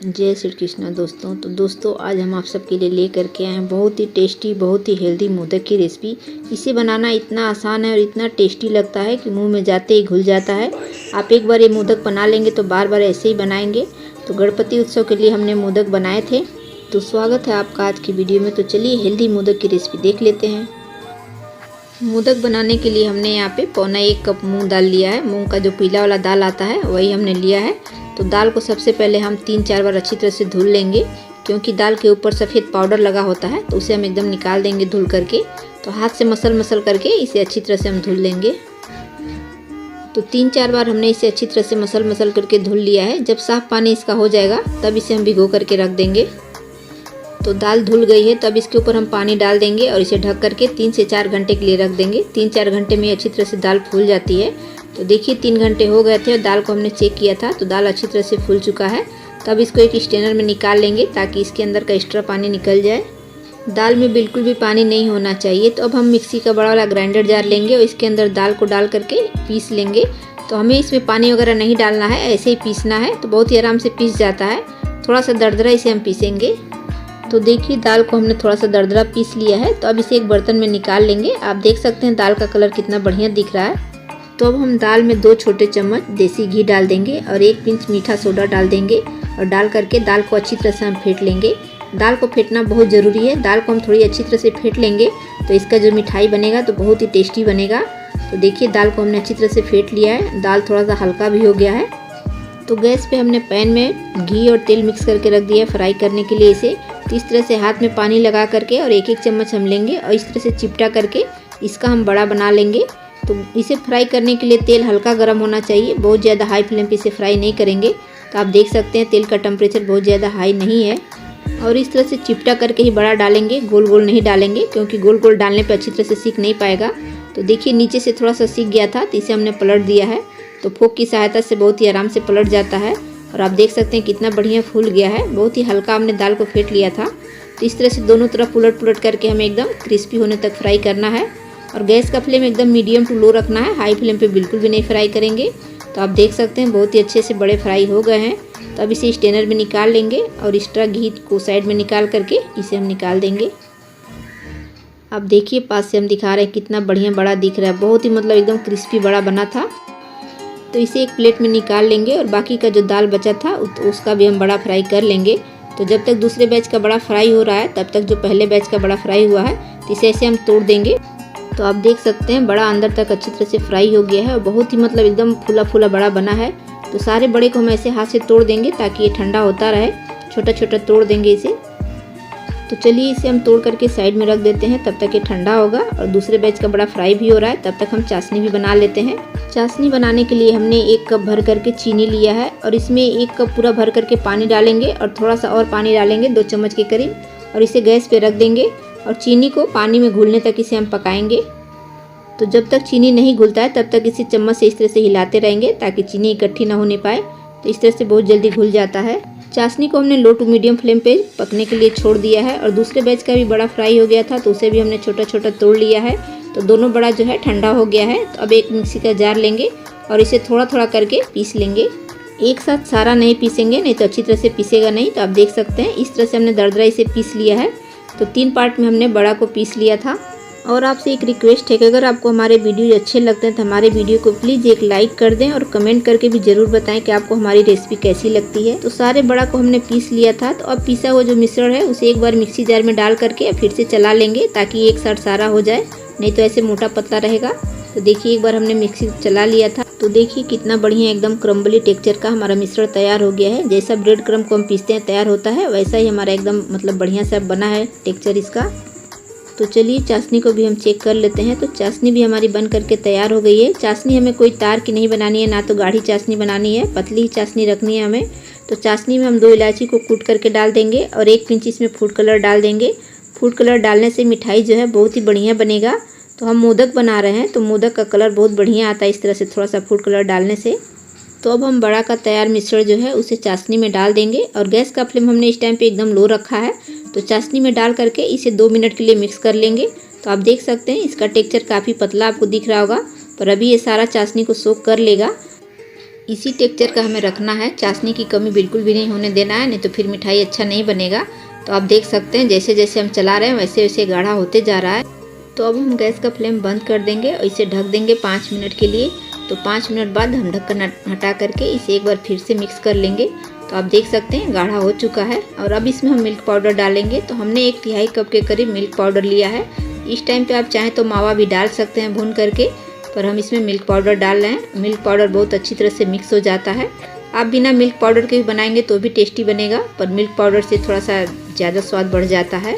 जय श्री कृष्णा दोस्तों। तो दोस्तों आज हम आप सबके लिए लेकर के आए हैं बहुत ही टेस्टी, बहुत ही हेल्दी मोदक की रेसिपी। इसे बनाना इतना आसान है और इतना टेस्टी लगता है कि मुंह में जाते ही घुल जाता है। आप एक बार ये मोदक बना लेंगे तो बार बार ऐसे ही बनाएंगे। तो गणपति उत्सव के लिए हमने मोदक बनाए थे। तो स्वागत है आपका आज की वीडियो में। तो चलिए हेल्दी मोदक की रेसिपी देख लेते हैं। मोदक बनाने के लिए हमने यहाँ पे 1.25 कप मूंग दाल लिया है। मूंग का जो पीला वाला दाल आता है वही हमने लिया है। तो दाल को सबसे पहले हम 3-4 बार अच्छी तरह से धुल लेंगे, क्योंकि दाल के ऊपर सफ़ेद पाउडर लगा होता है तो उसे हम एकदम निकाल देंगे धुल करके। तो हाथ से मसल करके इसे अच्छी तरह से हम धुल लेंगे। तो 3-4 बार हमने इसे अच्छी तरह से मसल करके धुल लिया है। जब साफ पानी इसका हो जाएगा तब इसे हम भिगो करके रख देंगे। तो दाल धुल गई है, तब इसके ऊपर हम पानी डाल देंगे और इसे ढक करके 3 से 4 घंटे के लिए रख देंगे। 3-4 घंटे में अच्छी तरह से दाल फूल जाती है। तो देखिए 3 घंटे हो गए थे और दाल को हमने चेक किया था तो दाल अच्छी तरह से फूल चुका है। तब इसको एक स्ट्रेनर में निकाल लेंगे ताकि इसके अंदर का एक्स्ट्रा पानी निकल जाए। दाल में बिल्कुल भी पानी नहीं होना चाहिए। तो अब हम मिक्सी का बड़ा वाला ग्राइंडर जार लेंगे और इसके अंदर दाल को डाल करके पीस लेंगे। तो हमें इसमें पानी वगैरह नहीं डालना है, ऐसे ही पीसना है। तो बहुत ही आराम से पीस जाता है। थोड़ा सा दरदरा इसे हम पीसेंगे। तो देखिए दाल को हमने थोड़ा सा दरदरा पीस लिया है। तो अब इसे एक बर्तन में निकाल लेंगे। आप देख सकते हैं दाल का कलर कितना बढ़िया दिख रहा है। तो अब हम दाल में 2 छोटे चम्मच देसी घी डाल देंगे और 1 पिंच मीठा सोडा डाल देंगे और डाल करके दाल को अच्छी तरह से हम फेंट लेंगे। दाल को फेंटना बहुत ज़रूरी है। दाल को हम थोड़ी अच्छी तरह से फेंट लेंगे तो इसका जो मिठाई बनेगा तो बहुत ही टेस्टी बनेगा। तो देखिए दाल को हमने अच्छी तरह से फेंट लिया है। दाल थोड़ा सा हल्का भी हो गया है। तो गैस पे हमने पैन में घी और तेल मिक्स करके रख दिया है फ्राई करने के लिए इसे। तो इस तरह से हाथ में पानी लगा करके और 1-1 चम्मच हम लेंगे और इस तरह से चिपटा करके इसका हम बड़ा बना लेंगे। तो इसे फ्राई करने के लिए तेल हल्का गर्म होना चाहिए, बहुत ज़्यादा हाई फ्लेम पे इसे फ्राई नहीं करेंगे। तो आप देख सकते हैं तेल का टेम्परेचर बहुत ज़्यादा हाई नहीं है। और इस तरह से चिपटा करके ही बड़ा डालेंगे, गोल गोल नहीं डालेंगे, क्योंकि गोल गोल डालने पर अच्छी तरह से सीख नहीं पाएगा। तो देखिए नीचे से थोड़ा सा सीख गया था तो इसे हमने पलट दिया है। तो फोक की सहायता से बहुत ही आराम से पलट जाता है। और आप देख सकते हैं कितना बढ़िया फूल गया है। बहुत ही हल्का हमने दाल को फेंट लिया था। तो इस तरह से दोनों तरफ उलट करके हमें एकदम क्रिस्पी होने तक फ्राई करना है। और गैस का फ्लेम एकदम मीडियम टू लो रखना है, हाई फ्लेम पे बिल्कुल भी नहीं फ्राई करेंगे। तो आप देख सकते हैं बहुत ही अच्छे से बड़े फ्राई हो गए हैं। तो अब इसे स्ट्रेनर में निकाल लेंगे और एक्स्ट्रा घी को साइड में निकाल करके इसे हम निकाल देंगे। अब देखिए पास से हम दिखा रहे हैं कितना बढ़िया बड़ा दिख रहा है। बहुत ही एकदम क्रिस्पी बड़ा बना था। तो इसे एक प्लेट में निकाल लेंगे और बाकी का जो दाल बचा था उसका भी हम बड़ा फ्राई कर लेंगे। तो जब तक दूसरे बैच का बड़ा फ्राई हो रहा है तब तक जो पहले बैच का बड़ा फ्राई हुआ है तो इसे ऐसे हम तोड़ देंगे। तो आप देख सकते हैं बड़ा अंदर तक अच्छी तरह से फ्राई हो गया है और बहुत ही एकदम फूला फूला बड़ा बना है। तो सारे बड़े को हम ऐसे हाथ से तोड़ देंगे ताकि ये ठंडा होता रहे। छोटा छोटा तोड़ देंगे इसे। तो चलिए इसे हम तोड़ करके साइड में रख देते हैं, तब तक ये ठंडा होगा। और दूसरे बैच का बड़ा फ्राई भी हो रहा है, तब तक हम चाशनी भी बना लेते हैं। चाशनी बनाने के लिए हमने 1 कप भर करके चीनी लिया है और इसमें 1 कप पूरा भर करके पानी डालेंगे और थोड़ा सा और पानी डालेंगे 2 चम्मच के करीब और इसे गैस पे रख देंगे। और चीनी को पानी में घुलने तक इसे हम पकाएंगे। तो जब तक चीनी नहीं घुलता है तब तक इसे चम्मच से इस तरह से हिलाते रहेंगे ताकि चीनी इकट्ठी ना होने पाए। तो इस तरह से बहुत जल्दी घुल जाता है। चाशनी को हमने लो टू मीडियम फ्लेम पे पकने के लिए छोड़ दिया है। और दूसरे बैच का भी बड़ा फ्राई हो गया था तो उसे भी हमने छोटा छोटा तोड़ लिया है। तो दोनों बड़ा जो है ठंडा हो गया है। तो अब एक मिक्सी का जार लेंगे और इसे थोड़ा थोड़ा करके पीस लेंगे। एक साथ सारा नहीं पीसेंगे, नहीं तो अच्छी तरह से पीसेगा नहीं। तो आप देख सकते हैं इस तरह से हमने दरदरा इसे पीस लिया है। तो 3 पार्ट में हमने बड़ा को पीस लिया था। और आपसे एक रिक्वेस्ट है कि अगर आपको हमारे वीडियो अच्छे लगते हैं तो हमारे वीडियो को प्लीज़ एक लाइक कर दें और कमेंट करके भी ज़रूर बताएं कि आपको हमारी रेसिपी कैसी लगती है। तो सारे बड़ा को हमने पीस लिया था। तो अब पीसा हुआ जो मिश्रण है उसे एक बार मिक्सी जार में डाल करके फिर से चला लेंगे ताकि एक साथ सारा हो जाए, नहीं तो ऐसे मोटा पतला रहेगा। तो देखिए एक बार हमने मिक्सी चला लिया था। तो देखिए कितना बढ़िया एकदम क्रम्बली टेक्सचर का हमारा मिश्रण तैयार हो गया है। जैसा ब्रेड क्रम्ब को हम पीसते हैं तैयार होता है, वैसा ही हमारा एकदम बढ़िया सा बना है टेक्सचर इसका। तो चलिए चाशनी को भी हम चेक कर लेते हैं। तो चाशनी भी हमारी बन करके तैयार हो गई है। चाशनी हमें कोई तार की नहीं बनानी है, ना तो गाढ़ी चाशनी बनानी है, पतली ही चाशनी रखनी है हमें। तो चाशनी में हम 2 इलायची को कूट करके डाल देंगे और 1 पिंच इसमें फूड कलर डाल देंगे। फूड कलर डालने से मिठाई जो है बहुत ही बढ़िया बनेगा। तो हम मोदक बना रहे हैं तो मोदक का कलर बहुत बढ़िया आता है इस तरह से थोड़ा सा फूड कलर डालने से। तो अब हम बड़ा का तैयार मिश्रण जो है उसे चाशनी में डाल देंगे और गैस का फ्लेम हमने इस टाइम पे एकदम लो रखा है। तो चाशनी में डाल करके इसे 2 मिनट के लिए मिक्स कर लेंगे। तो आप देख सकते हैं इसका टेक्सचर काफ़ी पतला आपको दिख रहा होगा, पर अभी ये सारा चाशनी को सोक कर लेगा। इसी टेक्सचर का हमें रखना है, चाशनी की कमी बिल्कुल भी नहीं होने देना है, नहीं तो फिर मिठाई अच्छा नहीं बनेगा। तो आप देख सकते हैं जैसे जैसे हम चला रहे हैं वैसे वैसे गाढ़ा होते जा रहा है। तो अब हम गैस का फ्लेम बंद कर देंगे और इसे ढक देंगे 5 मिनट के लिए। तो 5 मिनट बाद हम ढक्कन हटा करके इसे एक बार फिर से मिक्स कर लेंगे। तो आप देख सकते हैं गाढ़ा हो चुका है। और अब इसमें हम मिल्क पाउडर डालेंगे। तो हमने 1/3 कप के करीब मिल्क पाउडर लिया है। इस टाइम पे आप चाहें तो मावा भी डाल सकते हैं भून करके, पर हम इसमें मिल्क पाउडर डाल रहे हैं। मिल्क पाउडर बहुत अच्छी तरह से मिक्स हो जाता है। आप बिना मिल्क पाउडर के भी बनाएंगे तो भी टेस्टी बनेगा, पर मिल्क पाउडर से थोड़ा सा ज़्यादा स्वाद बढ़ जाता है।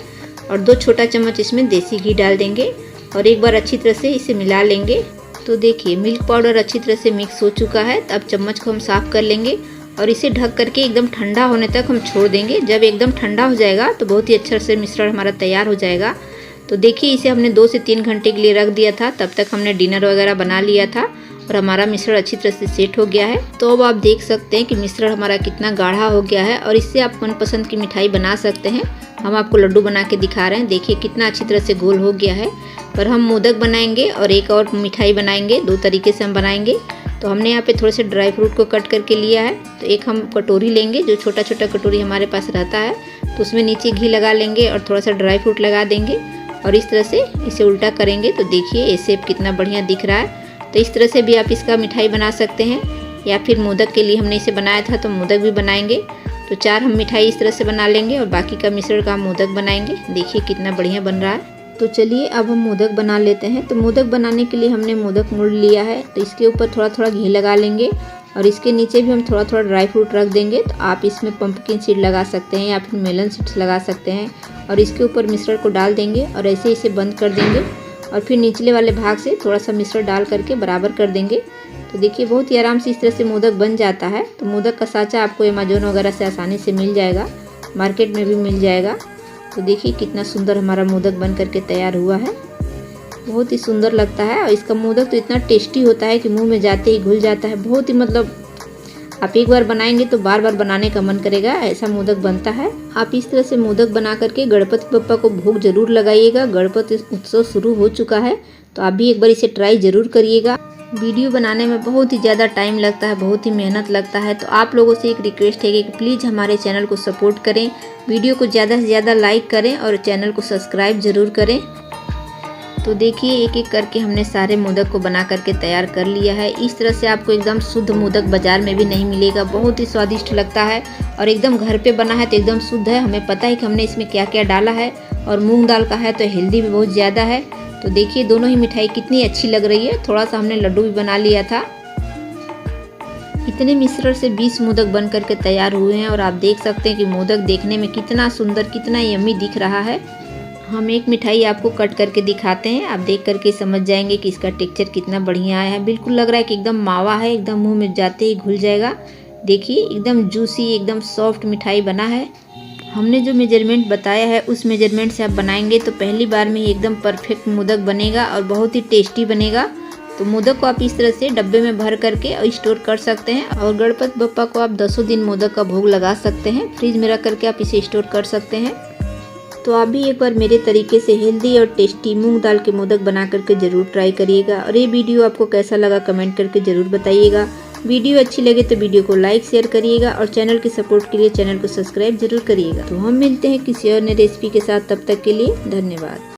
और 2 छोटा चम्मच इसमें देसी घी डाल देंगे और एक बार अच्छी तरह से इसे मिला लेंगे। तो देखिए मिल्क पाउडर अच्छी तरह से मिक्स हो चुका है। अब चम्मच को हम साफ़ कर लेंगे और इसे ढक करके एकदम ठंडा होने तक हम छोड़ देंगे। जब एकदम ठंडा हो जाएगा तो बहुत ही अच्छा से मिश्रण हमारा तैयार हो जाएगा। तो देखिए इसे हमने 2 से 3 घंटे के लिए रख दिया था, तब तक हमने डिनर वगैरह बना लिया था और हमारा मिश्रण अच्छी तरह से सेट हो गया है। तो अब आप देख सकते हैं कि मिश्रण हमारा कितना गाढ़ा हो गया है और इससे आप मनपसंद की मिठाई बना सकते हैं। हम आपको लड्डू बना के दिखा रहे हैं, देखिए कितना अच्छी तरह से गोल हो गया है। पर हम मोदक बनाएंगे और एक और मिठाई बनाएंगे, 2 तरीके से हम बनाएंगे। तो हमने यहाँ पे थोड़े से ड्राई फ्रूट को कट करके लिया है। तो एक हम कटोरी लेंगे, जो छोटा छोटा कटोरी हमारे पास रहता है, तो उसमें नीचे घी लगा लेंगे और थोड़ा सा ड्राई फ्रूट लगा देंगे और इस तरह से इसे उल्टा करेंगे। तो देखिए ये शेप कितना बढ़िया दिख रहा है। तो इस तरह से भी आप इसका मिठाई बना सकते हैं, या फिर मोदक के लिए हमने इसे बनाया था तो मोदक भी बनाएंगे। तो 4 हम मिठाई इस तरह से बना लेंगे और बाकी का मिश्रण का हम मोदक बनाएंगे। देखिए कितना बढ़िया बन रहा है। तो चलिए अब हम मोदक बना लेते हैं। तो मोदक बनाने के लिए हमने मोदक मोड़ लिया है। तो इसके ऊपर थोड़ा थोड़ा घी लगा लेंगे और इसके नीचे भी हम थोड़ा थोड़ा ड्राई फ्रूट रख देंगे। तो आप इसमें पंपकिन सीड लगा सकते हैं या फिर मेलन सीड्स लगा सकते हैं और इसके ऊपर मिश्रण को डाल देंगे और ऐसे इसे बंद कर देंगे और फिर निचले वाले भाग से थोड़ा सा मिश्रण डाल करके बराबर कर देंगे। तो देखिए बहुत ही आराम से इस तरह से मोदक बन जाता है। तो मोदक का साँचा आपको अमेज़न वगैरह से आसानी से मिल जाएगा, मार्केट में भी मिल जाएगा। तो देखिए कितना सुंदर हमारा मोदक बन करके तैयार हुआ है, बहुत ही सुंदर लगता है। और इसका मोदक तो इतना टेस्टी होता है कि मुंह में जाते ही घुल जाता है। बहुत ही आप एक बार बनाएंगे तो बार बार बनाने का मन करेगा, ऐसा मोदक बनता है। आप इस तरह से मोदक बना करके गणपति बप्पा को भोग जरूर लगाइएगा। गणपति उत्सव शुरू हो चुका है, तो आप भी एक बार इसे ट्राई जरूर करिएगा। वीडियो बनाने में बहुत ही ज़्यादा टाइम लगता है, बहुत ही मेहनत लगता है। तो आप लोगों से एक रिक्वेस्ट है कि प्लीज़ हमारे चैनल को सपोर्ट करें, वीडियो को ज़्यादा से ज़्यादा लाइक करें और चैनल को सब्सक्राइब ज़रूर करें। तो देखिए एक एक करके हमने सारे मोदक को बना करके तैयार कर लिया है। इस तरह से आपको एकदम शुद्ध मोदक बाज़ार में भी नहीं मिलेगा, बहुत ही स्वादिष्ट लगता है और एकदम घर पे बना है तो एकदम शुद्ध है। हमें पता है कि हमने इसमें क्या क्या डाला है और मूँग दाल का है तो हेल्दी भी बहुत ज़्यादा है। तो देखिए दोनों ही मिठाई कितनी अच्छी लग रही है। थोड़ा सा हमने लड्डू भी बना लिया था। इतने मिश्रण से 20 मोदक बन करके तैयार हुए हैं और आप देख सकते हैं कि मोदक देखने में कितना सुंदर, कितना यम्मी दिख रहा है। हम एक मिठाई आपको कट करके दिखाते हैं, आप देख करके समझ जाएंगे कि इसका टेक्सचर कितना बढ़िया आया है। बिल्कुल लग रहा है कि एकदम मावा है, एकदम मुंह में जाते ही घुल जाएगा। देखिए एकदम जूसी, एकदम सॉफ्ट मिठाई बना है। हमने जो मेजरमेंट बताया है उस मेजरमेंट से आप बनाएंगे तो पहली बार में ही एकदम परफेक्ट मोदक बनेगा और बहुत ही टेस्टी बनेगा। तो मोदक को आप इस तरह से डब्बे में भर करके स्टोर कर सकते हैं और गणपति बप्पा को आप 10 दिन मोदक का भोग लगा सकते हैं। फ्रिज में रख करके आप इसे स्टोर कर सकते हैं। तो आप भी एक बार मेरे तरीके से हेल्दी और टेस्टी मूंग दाल के मोदक बना करके ज़रूर ट्राई करिएगा। और ये वीडियो आपको कैसा लगा कमेंट करके ज़रूर बताइएगा। वीडियो अच्छी लगे तो वीडियो को लाइक शेयर करिएगा और चैनल की सपोर्ट के लिए चैनल को सब्सक्राइब जरूर करिएगा। तो हम मिलते हैं किसी और नई रेसिपी के साथ, तब तक के लिए धन्यवाद।